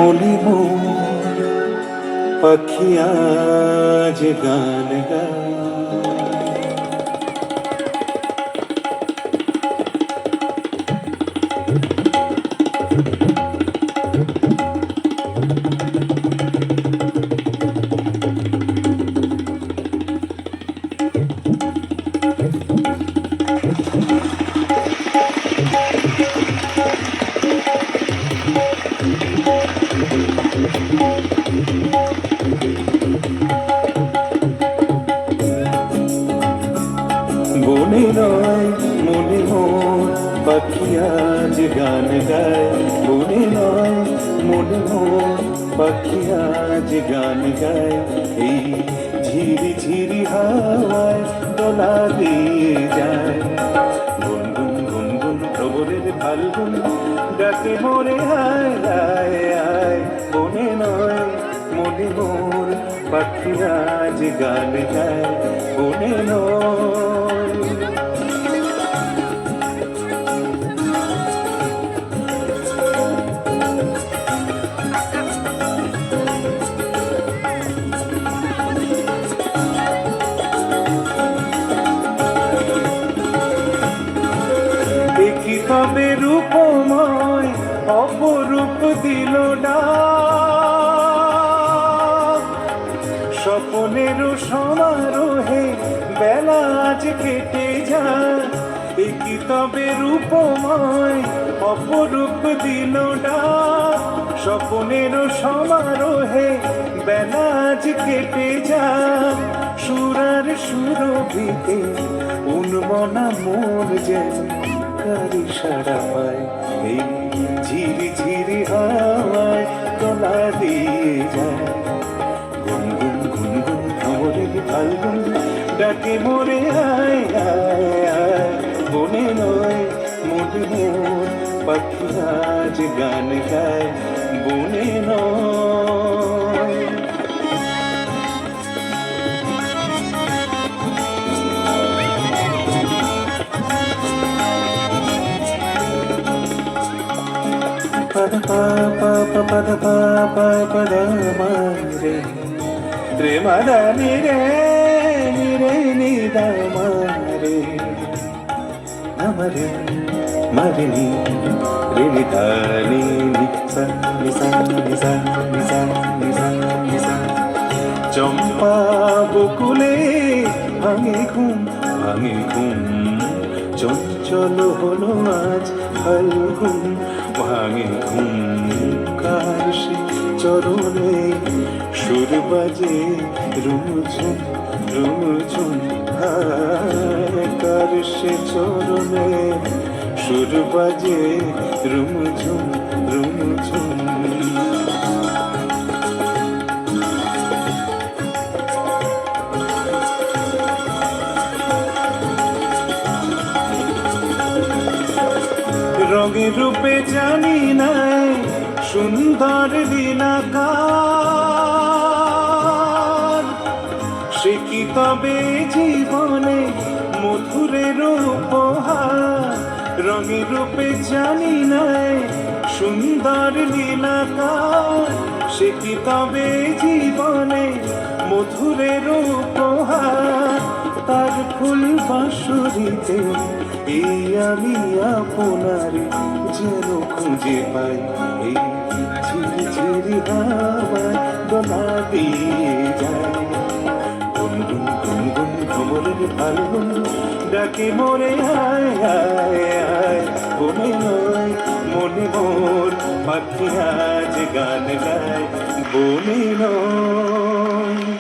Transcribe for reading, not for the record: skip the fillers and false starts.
মনে মোর পাখি আজ গান গায়। বনে নয় মনে মোর পাখি আজ গান গায়। বনে নয় মনে মোর পাখি আজ গান গায়। এই ঝিরি ঝিরি হাওয়ায় দোলা দিয়ে যায়। গুনগুন গুনগুন প্রবরের ফাল্গুন ডাকে মোরে আয় আয় আয়। বনে নয় মনে মোর পাখি আজ গান গায়। বনে নয় দেখি তবে রূপময় অপরূপ দিল ডাক। স্বপনের সমারোহে বেলা আজ কেটে যায়। দেখি তবে রূপময় অপরূপ দিল ডাক। স্বপনের সমারোহে বেলা আজ কেটে যায়। সুরার সুরভিতে উন্মনা মোর যেন কারি সাড়া পায়। এই ঝিরি ঝিরি হাওয়ায় গলা দিয়ে যায়। গুনগুন গুনগুন ভ্রমরের ফাল্গুন ডাকে মোরে আয় আয় আয়। বনে নয় মনে মোর পাখি আজ গান গায়। বনে নয় pada pa pa pa pada pa pa pada ma re re ma da ni re ni da ma re na ma re ni ni da ni sa ni sa ni sa ni sa ni sa ni sa চম্পা বকুলে ভাঙে ঘুম চঞ্চল হলো আজ ফাল্গুন ভাঙে ঘুম। কার সে চরণে সুর বাজে রুমঝুম রুমঝুম। কার সে চরণে সুর বাজে রুমঝুম রুমঝুম। রঙের রূপে জানি নাই সুন্দর লীলাকার। সে কি তবে জীবনে মধুরের উপহার। রঙের রূপে জানি নাই সুন্দর লীলাকার। সে কি তবে জীবনে মধুরের উপহার। তার ফুল বাঁশুরিতে এই আমি আপনার যেন খুঁজে পাই। এই ঝিরি ঝিরি হাওয়ায় দোলা দিয়ে যায়। গুনগুন গুনগুন ভ্রমরের ফাল্গুন ডাকে মোরে আয় আয় আয়। বনে নয় মনে মোর পাখি আজ গান গায়। বনে নয়।